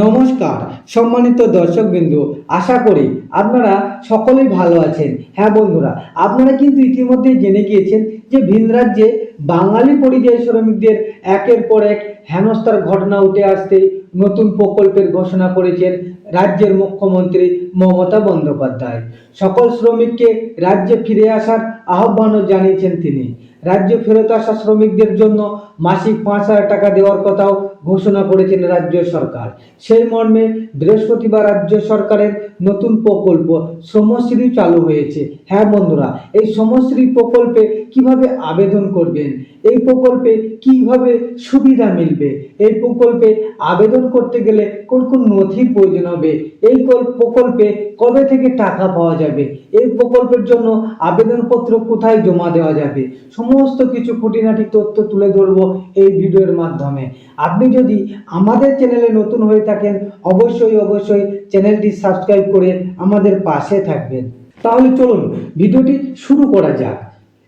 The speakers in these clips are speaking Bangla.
নমস্কার সম্মানিত দর্শকবৃন্দ, আশা করি আপনারা সকলেই ভালো আছেন। হ্যাঁ বন্ধুরা, আপনারা কিন্তু ইতিমধ্যেই জেনে গিয়েছেন যে ভিন রাজ্যে বাঙালি পরিযায়ী শ্রমিকদের একের পর এক হেনস্থার ঘটনা উঠে আসতে নতুন প্রকল্পের ঘোষণা করেছেন রাজ্যের মুখ্যমন্ত্রী মমতা বন্দ্যোপাধ্যায়। সকল শ্রমিককে রাজ্যে ফিরে আসার আহ্বানও জানিয়েছেন তিনি। রাজ্যে ফেরত আসা শ্রমিকদের জন্য মাসিক 5,000 টাকা দেওয়ার কথাও ঘোষণা করেছেন রাজ্য সরকার। সেই মর্মে বৃহস্পতিবার রাজ্য সরকারের নতুন প্রকল্প শ্রমশ্রী চালু হয়েছে। হ্যাঁ বন্ধুরা, এই শ্রমশ্রী প্রকল্পে কিভাবে আবেদন করবেন, এই প্রকল্পে কিভাবে সুবিধা মিলবে, এই প্রকল্পে আবেদন করতে গেলে কোন কোন নথির প্রয়োজন হবে, এই প্রকল্পে কবে থেকে টাকা পাওয়া যাবে, এই প্রকল্পের জন্য আবেদনপত্র কোথায় জমা দেওয়া যাবে, সমস্ত কিছু খুঁটিনাটি তথ্য তুলে ধরবো এই ভিডিওর মাধ্যমে। আপনি যদি আমাদের চ্যানেলে নতুন হয়ে থাকেন, অবশ্যই চ্যানেলটি সাবস্ক্রাইব করে আমাদের পাশে থাকবেন। তাহলে চলুন ভিডিওটি শুরু করা যাক।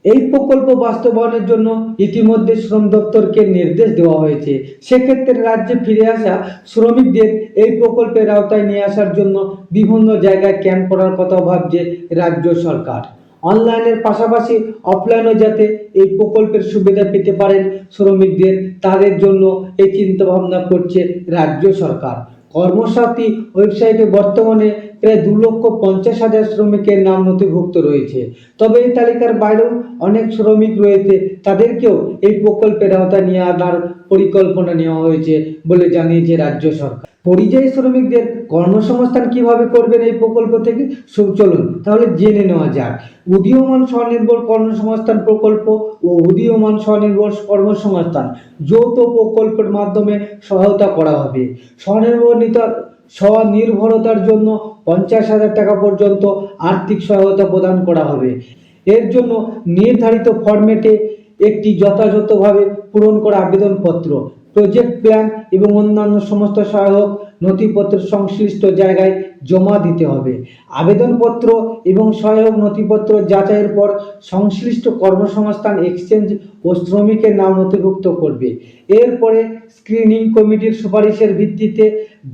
এই প্রকল্প বাস্তবায়নের জন্য ইতিমধ্যে শ্রম দপ্তরকে নির্দেশ দেওয়া হয়েছে। সেক্ষেত্রে রাজ্যে ফিরে আসা শ্রমিকদের এই প্রকল্পের আওতায় নিয়ে আসার জন্য বিভিন্ন জায়গায় ক্যাম্প করার কথা ভাবছে রাজ্য সরকার। অনলাইনের পাশাপাশি অফলাইনও যাতে এই প্রকল্পের সুবিধা পেতে পারেন শ্রমিকদের, তাদের জন্য এই চিন্তা ভাবনা করছে রাজ্য সরকার। কর্মসাথী ওয়েবসাইটে বর্তমানে প্রায় 2,50,000 শ্রমিকের নাম নথিভুক্ত রয়েছে। তবে এই তালিকার বাইরেও অনেক শ্রমিক রয়েছে, তাদেরকেও এই প্রকল্পের আওতায় নিয়ে আনার পরিকল্পনা নেওয়া হয়েছে বলে জানিয়েছে রাজ্য সরকার। পরিযায়ী শ্রমিকদের কর্মসংস্থান কিভাবে করবেন এই প্রকল্প থেকে, চলুন তাহলে জেনে নেওয়া যাক। উদীয়মান স্বনির্ভর কর্মসংস্থান প্রকল্প ও উদীয়মান স্বনির্ভর কর্মসংস্থান যৌথ প্রকল্পের মাধ্যমে সহায়তা করা হবে। স্বনির্ভরতার জন্য 50,000 টাকা পর্যন্ত আর্থিক সহায়তা প্রদান করা হবে। এর জন্য নির্ধারিত ফরম্যাটে একটি যথাযথভাবে পূরণ করা আবেদনপত্র, প্রজেক্ট প্ল্যান এবং অন্যান্য সমস্ত সহায়ক নথিপত্র সংশ্লিষ্ট জায়গায় জমা দিতে হবে। আবেদনপত্র এবং সহায়ক নথিপত্র যাচাইয়ের পর সংশ্লিষ্ট কর্মসংস্থান এক্সচেঞ্জ ও শ্রমিকের নাম নথিভুক্ত করবে। এরপরে স্ক্রিনিং কমিটির সুপারিশের ভিত্তিতে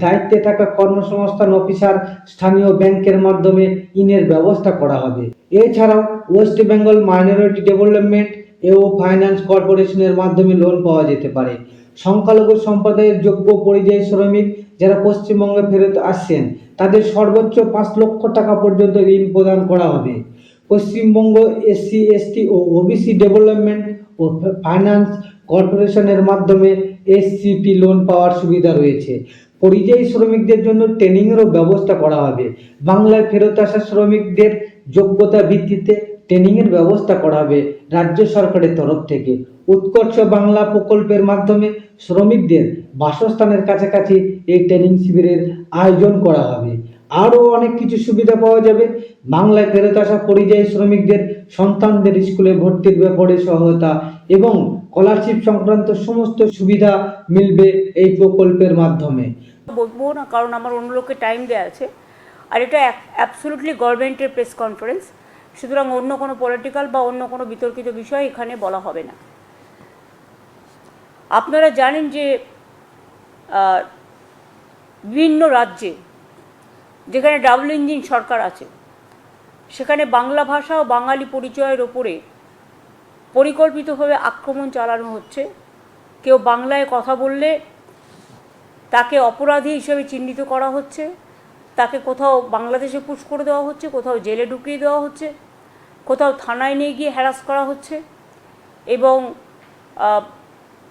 দায়িত্বে থাকা কর্মসংস্থান অফিসার স্থানীয় ব্যাংকের মাধ্যমে ইনের ব্যবস্থা করা হবে। এছাড়াও ওয়েস্ট বেঙ্গল মাইনরিটি ডেভেলপমেন্ট ও ফাইন্যান্স কর্পোরেশনের মাধ্যমে লোন পাওয়া যেতে পারে। সংখ্যালঘু সম্প্রদায়ের যোগ্য পরিযায়ী শ্রমিক যারা পশ্চিমবঙ্গে ফেরত আসছেন তাদের সর্বোচ্চ 5 লক্ষ টাকা পর্যন্ত ঋণ প্রদান করা হবে। পশ্চিমবঙ্গ SC/ST ও OBC ডেভেলপমেন্ট ও ফাইন্যান্স কর্পোরেশনের মাধ্যমে SCP লোন পাওয়ার সুবিধা রয়েছে। পরিযায়ী শ্রমিকদের জন্য ট্রেনিংয়েরও ব্যবস্থা করা হবে। বাংলায় ফেরত আসা শ্রমিকদের যোগ্যতা ভিত্তিতে ট্রেনিংয়ের ব্যবস্থা করা হবে রাজ্য সরকারের তরফ থেকে। উৎকর্ষ বাংলা প্রকল্পের মাধ্যমে শ্রমিকদের বাসস্থানের কাছাকাছি এই ট্রেনিং শিবিরের আয়োজন করা হবে। আরও অনেক কিছু সুবিধা পাওয়া যাবে। বাংলায় ফেরত আসা পরিযায়ী শ্রমিকদের সন্তানদের স্কুলে ভর্তির ব্যাপারে সহায়তা এবং স্কলারশিপ সংক্রান্ত সমস্ত সুবিধা মিলবে এই প্রকল্পের মাধ্যমে। বলবো না, কারণ আমার অন্য লোকের টাইম দেওয়া আছে, আর এটা অ্যাবসলিউটলি গভর্নমেন্টের প্রেস কনফারেন্স, সুতরাং অন্য কোনো পলিটিক্যাল বা অন্য কোনো বিতর্কিত বিষয় এখানে বলা হবে না। আপনারা জানেন যে বিভিন্ন রাজ্যে যেখানে ডাবল ইঞ্জিন সরকার আছে সেখানে বাংলা ভাষা ও বাঙালি পরিচয়ের ওপরে পরিকল্পিতভাবে আক্রমণ চালানো হচ্ছে। কেউ বাংলায় কথা বললে তাকে অপরাধী হিসেবে চিহ্নিত করা হচ্ছে, তাকে কোথাও বাংলাদেশে পুশ করে দেওয়া হচ্ছে, কোথাও জেলে ঢুকিয়ে দেওয়া হচ্ছে, কোথাও থানায় নিয়ে গিয়ে হ্যারাস করা হচ্ছে। এবং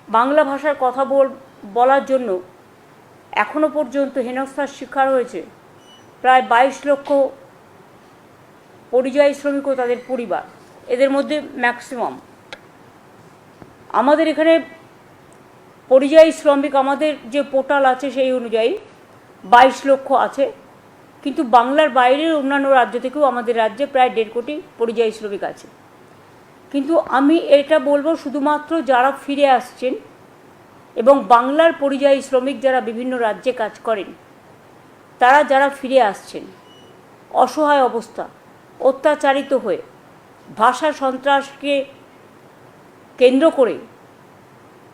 বাংলা ভাষার কথা বলার জন্য এখনও পর্যন্ত হেনস্থার শিকার হয়েছে প্রায় 22 লক্ষ পরিযায়ী শ্রমিক ও তাদের পরিবার। এদের মধ্যে ম্যাক্সিমাম আমাদের এখানে পরিযায়ী শ্রমিক, আমাদের যে পোর্টাল আছে সেই অনুযায়ী 22 লক্ষ আছে, কিন্তু বাংলার বাইরের অন্যান্য রাজ্য থেকেও আমাদের রাজ্যে প্রায় 1.5 কোটি পরিযায়ী শ্রমিক আছে। কিন্তু আমি এটা বলবো শুধুমাত্র যারা ফিরে আসছেন এবং বাংলার পরিযায়ী শ্রমিক যারা বিভিন্ন রাজ্যে কাজ করেন, তারা যারা ফিরে আসছেন অসহায় অবস্থা, অত্যাচারিত হয়ে, ভাষা সন্ত্রাসকে কেন্দ্র করে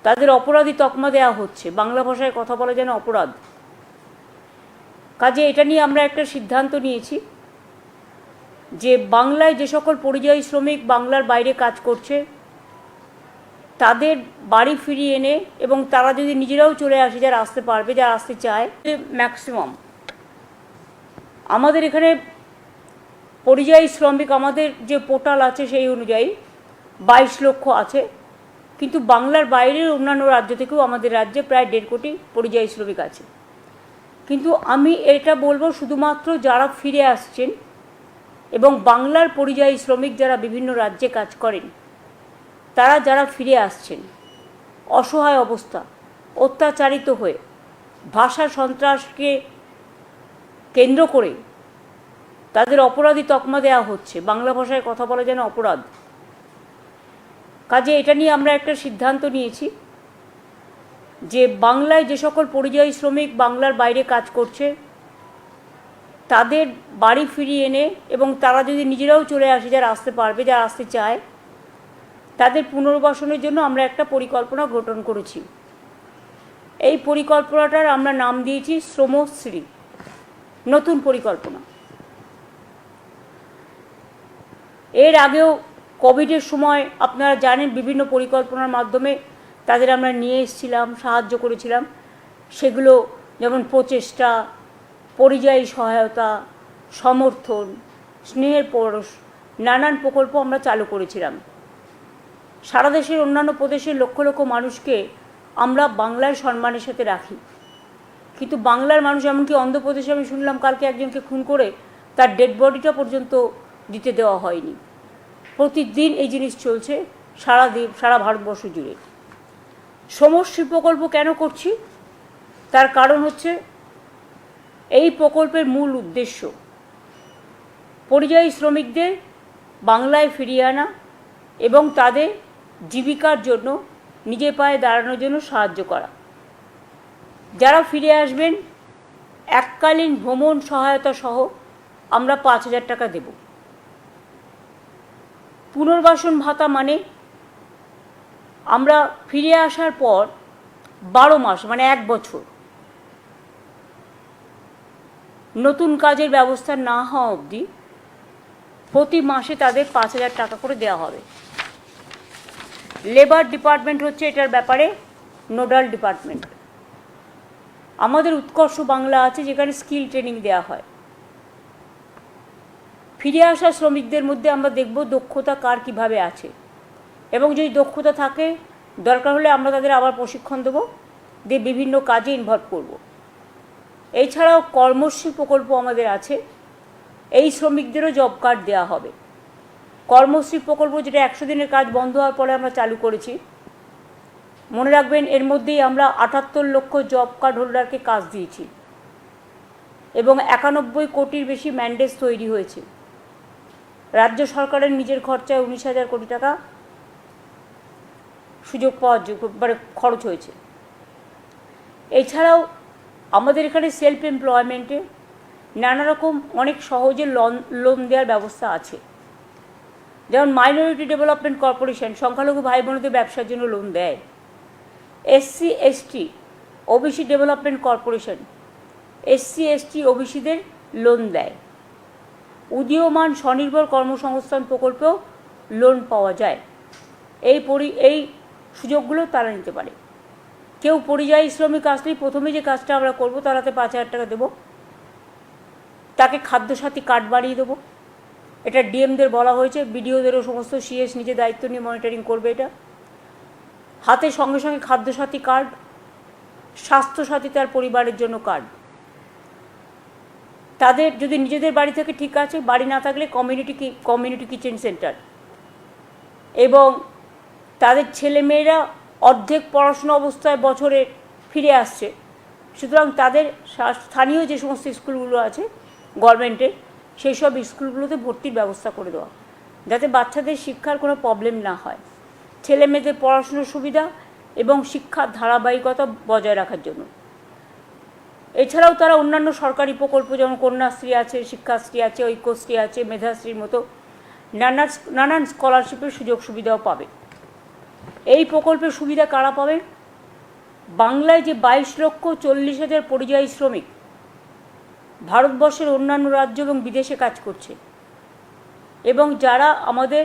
তাদের অপরাধী তকমা দেওয়া হচ্ছে, বাংলা ভাষায় কথা বলা যেন অপরাধ, কাজে এটা নিয়ে আমরা একটা সিদ্ধান্ত নিয়েছি যে বাংলায় যে সকল পরিযায়ী শ্রমিক বাংলার বাইরে কাজ করছে তাদের বাড়ি ফিরিয়ে এনে এবং তারা যদি নিজেরাও চলে আসে, যারা আসতে পারবে, যারা আসতে চায়, ম্যাক্সিমাম আমাদের এখানে পরিযায়ী শ্রমিক আমাদের যে পোর্টাল আছে সেই অনুযায়ী 22 লক্ষ আছে, কিন্তু বাংলার বাইরের অন্যান্য রাজ্য থেকেও আমাদের রাজ্যে প্রায় 1.5 কোটি পরিযায়ী শ্রমিক আছে। কিন্তু আমি এটা বলবো শুধুমাত্র যারা ফিরে আসছেন এবং বাংলার পরিযায়ী শ্রমিক যারা বিভিন্ন রাজ্যে কাজ করেন তারা যারা ফিরে আসছেন অসহায় অবস্থা, অত্যাচারিত হয়ে, ভাষা সন্ত্রাসকে কেন্দ্র করে তাদের অপরাধী তকমা দেওয়া হচ্ছে, বাংলা ভাষায় কথা বলা যেন অপরাধ। কাজে এটা নিয়ে আমরা একটা সিদ্ধান্ত নিয়েছি যে বাংলায় যে সকল পরিযায়ী শ্রমিক বাংলার বাইরে কাজ করছে তাদের বাড়ি ফিরিয়ে এনে এবং তারা যদি নিজেরাও চলে আসে, যারা আসতে পারবে, যারা আসতে চায়, তাদের পুনর্বাসনের জন্য আমরা একটা পরিকল্পনা গঠন করেছি। এই পরিকল্পনাটার আমরা নাম দিয়েছি শ্রমশ্রী, নতুন পরিকল্পনা। এর আগেও কোভিডের সময় আপনারা জানেন বিভিন্ন পরিকল্পনার মাধ্যমে তাদের আমরা নিয়ে এসেছিলাম, সাহায্য করেছিলাম। সেগুলো যেমন প্রচেষ্টা, পরিযায়ী সহায়তা, সমর্থন, স্নেহের পরশ, নানান প্রকল্প আমরা চালু করেছিলাম। সারা দেশের অন্যান্য প্রদেশের লক্ষ লক্ষ মানুষকে আমরা বাংলায় সম্মানের সাথে রাখি, কিন্তু বাংলার মানুষ, এমনকি অন্ধ্রপ্রদেশে আমি শুনলাম কালকে একজনকে খুন করে তার ডেড বডিটা পর্যন্ত দিতে দেওয়া হয়নি। প্রতিদিন এই জিনিস চলছে সারা ভারতবর্ষ জুড়ে। শ্রমশ্রী প্রকল্প কেন করছি তার কারণ হচ্ছে এই প্রকল্পের মূল উদ্দেশ্য পরিযায়ী শ্রমিকদের বাংলায় ফিরিয়ে আনা এবং তাদের জীবিকার জন্য, নিজের পায়ে দাঁড়ানোর জন্য সাহায্য করা। যারা ফিরে আসবেন এককালীন ভ্রমণ সহায়তা সহ আমরা 5,000 টাকা দেব। পুনর্বাসন ভাতা মানে আমরা ফিরে আসার পর 12 মাস মানে 1 বছর নতুন কাজের ব্যবস্থা না হওয়া অবধি প্রতি মাসে তাদের 5,000 টাকা করে দেওয়া হবে। লেবার ডিপার্টমেন্ট হচ্ছে এটার ব্যাপারে নোডাল ডিপার্টমেন্ট। আমাদের উৎকর্ষ বাংলা আছে যেখানে স্কিল ট্রেনিং দেওয়া হয়। ফিরে আসা শ্রমিকদের মধ্যে আমরা দেখব দক্ষতা কার কীভাবে আছে, এবং যদি দক্ষতা থাকে দরকার হলে আমরা তাদের আবার প্রশিক্ষণ দেবো, দিয়ে বিভিন্ন কাজে ইনভলভ করব। এছাড়াও কর্মশ্রী প্রকল্প আমাদের আছে, এই শ্রমিকদেরও জব কার্ড দেওয়া হবে। কর্মশ্রী প্রকল্প যেটা 100 দিনের কাজ বন্ধ হওয়ার পরে আমরা চালু করেছি। মনে রাখবেন এর মধ্যেই আমরা 78 লক্ষ জব কার্ড হোল্ডারকে কাজ দিয়েছি এবং 91 কোটির বেশি ম্যান্ডেট তৈরি হয়েছে। রাজ্য সরকারের নিজের খরচায় 19,000 কোটি টাকা সুযোগ পাওয়ার খরচ হয়েছে। এছাড়াও আমাদের এখানে সেলফ এমপ্লয়মেন্টে নানা রকম অনেক সহজে লোন দেওয়ার ব্যবস্থা আছে। যেমন মাইনরিটি ডেভেলপমেন্ট কর্পোরেশন সংখ্যালঘু ভাই বোনদের ব্যবসার জন্য লোন দেয়। SC ST OBC development corporation SC ST ওবিসিদের লোন দেয়। উদীয়মান স্বনির্ভর কর্মসংস্থান প্রকল্পেও লোন পাওয়া যায়। এই সুযোগগুলো তারা নিতে পারে। কেউ পরিযায়ী শ্রমিক আসলেই প্রথমে যে কাজটা আমরা করব তারাতে 5,000 টাকা দেবো, তাকে খাদ্যসাথী কার্ড বানিয়ে দেবো। এটা ডিএমদের বলা হয়েছে, বিডিওদেরও সমস্ত CS নিজে দায়িত্ব নিয়ে মনিটরিং করবে। এটা হাতে সঙ্গে সঙ্গে খাদ্যসাথী কার্ড, স্বাস্থ্যসাথী তার পরিবারের জন্য কার্ড। তাদের যদি নিজেদের বাড়ি থেকে ঠিক আছে, বাড়ি না থাকলে কমিউনিটি কিচেন সেন্টার, এবং তাদের ছেলেমেয়েরা অর্ধেক পড়াশোনা অবস্থায় বছরে ফিরে আসছে, সুতরাং তাদের স্থানীয় যে সমস্ত স্কুলগুলো আছে গভর্নমেন্টের, সেই সব স্কুলগুলোতে ভর্তির ব্যবস্থা করে দেওয়া, যাতে বাচ্চাদের শিক্ষার কোনো প্রবলেম না হয়, ছেলে মেয়েদের পড়াশোনার সুবিধা এবং শিক্ষার ধারাবাহিকতা বজায় রাখার জন্য। এছাড়াও তারা অন্যান্য সরকারি প্রকল্প যেমন কন্যাশ্রী আছে, শিক্ষাশ্রী আছে, ঐক্যশ্রী আছে, মেধাশ্রীর মতো নানান স্কলারশিপের সুযোগ সুবিধাও পাবে। এই প্রকল্পের সুবিধা কারা পাবে? বাংলায় যে 22,40,000 পরিযায়ী শ্রমিক ভারতবর্ষের অন্যান্য রাজ্য এবং বিদেশে কাজ করছে, এবং যারা আমাদের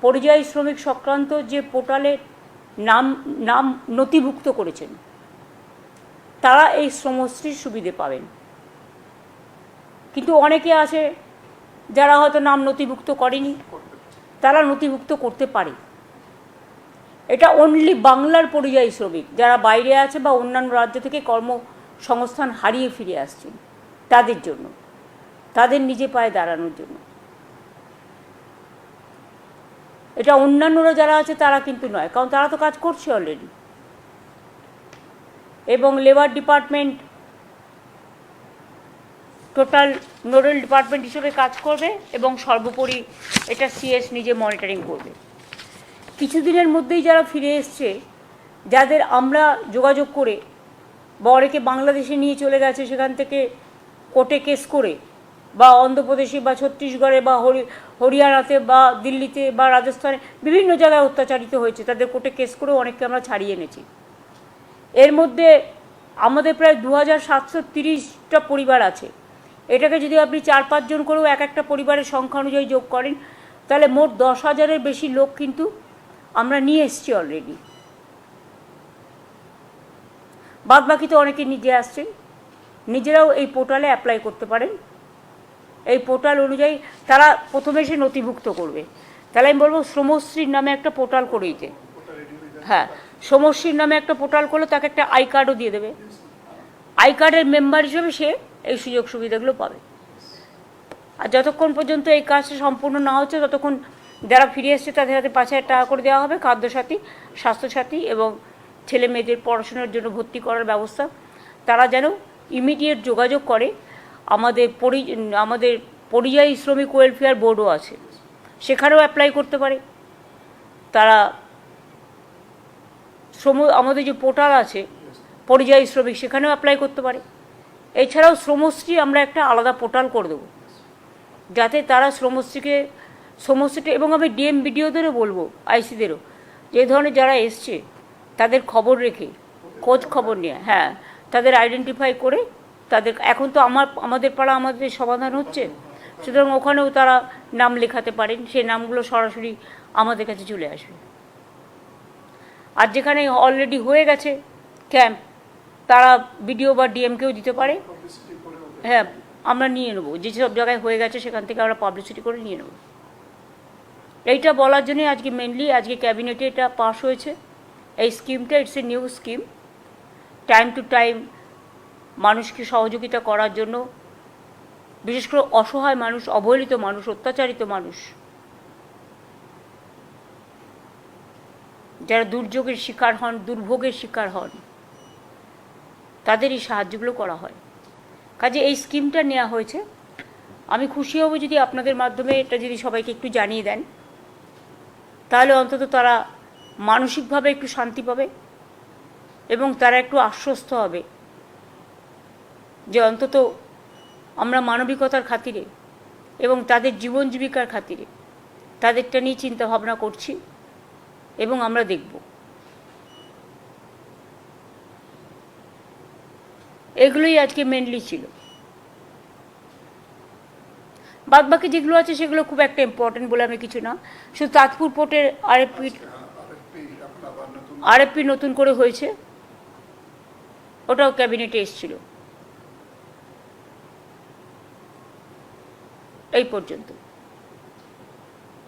পরিযায়ী শ্রমিক সংক্রান্ত যে পোর্টালে নাম নাম নথিভুক্ত করেছেন, তারা এই শ্রমশ্রীর সুবিধে পাবেন। কিন্তু অনেকে আছে যারা হয়তো নাম নথিভুক্ত করেনি, তারা নথিভুক্ত করতে পারে। এটা অনলি বাংলার পরিযায়ী শ্রমিক যারা বাইরে আছে বা অন্যান্য রাজ্য থেকে কর্মসংস্থান হারিয়ে ফিরে আসছেন, তাদের জন্য, তাদের নিজে পায়ে দাঁড়ানোর জন্য। এটা অন্যান্যরা যারা আছে তারা কিন্তু নয়, কারণ তারা তো কাজ করছে অলরেডি। এবং labour department total nodal department হিসেবে কাজ করবে, এবং সর্বোপরি এটা সিএস নিজে মনিটরিং করবে। কিছুদিনের মধ্যেই যারা ফিরে এসছে, যাদের আমরা যোগাযোগ করে বা অনেকে বাংলাদেশে নিয়ে চলে গেছে, সেখান থেকে কোর্টে কেস করে, বা অন্ধ্রপ্রদেশে বা ছত্তিশগড়ে বা হরিয়ানাতে বা দিল্লিতে বা রাজস্থানে বিভিন্ন জায়গায় অত্যাচারিত হয়েছে, তাদের কোর্টে কেস করেও অনেককে আমরা ছাড়িয়ে এনেছি। এর মধ্যে আমাদের প্রায় 2730টা পরিবার আছে। এটাকে যদি আপনি 4-5 জন করেও এক একটা পরিবারের সংখ্যা অনুযায়ী যোগ করেন, তাহলে মোট 10,000-এর বেশি লোক কিন্তু আমরা নিয়ে এসেছি অলরেডি। বাদ বাকি তো অনেকে নিজে আসছেন, নিজেরাও এই পোর্টালে অ্যাপ্লাই করতে পারেন। এই পোর্টাল অনুযায়ী তারা প্রথমে এসে নথিভুক্ত করবে। তাহলে আমি বলবো শ্রমশ্রীর নামে একটা পোর্টাল করে দিতে। হ্যাঁ, শ্রমশ্রীর নামে একটা পোর্টাল করলে তাকে একটা আই কার্ডও দিয়ে দেবে। আই কার্ডের মেম্বার হিসেবে সে এই সুযোগ সুবিধাগুলো পাবে। আর যতক্ষণ পর্যন্ত এই কাজটা সম্পূর্ণ না হচ্ছে, ততক্ষণ যারা ফিরে এসছে তাদের হাতে 5,000 টাকা করে দেওয়া হবে, খাদ্যসাথী, স্বাস্থ্যসাথী এবং ছেলে মেয়েদের পড়াশোনার জন্য ভর্তি করার ব্যবস্থা। তারা যেন ইমিডিয়েট যোগাযোগ করে। আমাদের পরিযায়ী শ্রমিক ওয়েলফেয়ার বোর্ডও আছে, সেখানেও অ্যাপ্লাই করতে পারে তারা। আমাদের যে পোর্টাল আছে পরিযায়ী শ্রমিক, সেখানেও অ্যাপ্লাই করতে পারে। এছাড়াও শ্রমশ্রী আমরা একটা আলাদা পোর্টাল করে দেবো, যাতে তারা শ্রমশ্রীটা, এবং আমি ডিএম বিডিওদেরও বলবো, আইসিদেরও, যে ধরনের যারা এসছে তাদের খবর রেখে, খোঁজ খবর নিয়ে, হ্যাঁ, তাদের আইডেন্টিফাই করে, তাদের এখন তো আমাদের পাড়া আমাদের সমাধান হচ্ছে, সুতরাং ওখানেও তারা নাম লেখাতে পারেন। সেই নামগুলো সরাসরি আমাদের কাছে চলে আসবে। আর যেখানে অলরেডি হয়ে গেছে ক্যাম্প, তারা বিডিও বা ডিএমকেও দিতে পারে। হ্যাঁ, আমরা নিয়ে নেবো, যেসব জায়গায় হয়ে গেছে সেখান থেকে আমরা পাবলিসিটি করে নিয়ে নেব। এইটা বলার জন্যই আজকে মেনলি আজকে ক্যাবিনেটে এটা পাস হয়েছে। এই স্কিমটা it's a new scheme. Time to time মানুষকে সহযোগিতা করার জন্য, বিশেষ করে অসহায় মানুষ, অবহেলিত মানুষ, অত্যাচারিত মানুষ, যারা দুর্যোগের শিকার হন, দুর্ভোগের শিকার হন, তাদের এই সাহায্যগুলো করা হয়। কাজে এই স্কিমটা নেওয়া হয়েছে। আমি খুশি হব যদি আপনাদের মাধ্যমে এটা যদি সবাইকে একটু জানিয়ে দেন, তাহলে অন্তত তারা মানসিকভাবে একটু শান্তি পাবে এবং তারা একটু আশ্বস্ত হবে যে অন্তত আমরা মানবিকতার খাতিরে এবং তাদের জীবন জীবিকার খাতিরে তাদেরটা নিয়ে চিন্তা ভাবনা করছি এবং আমরা দেখব। এগুলোই আজকে মেনলি ছিল। বাদ বাকি যেগুলো আছে সেগুলো খুব একটা ইম্পর্টেন্ট বলে আমি কিছু না। শুধু তাজপুর পোর্টের আরএফপি নতুন করে হয়েছে, ওটাও ক্যাবিনেটে এসেছিল। এই পর্যন্ত।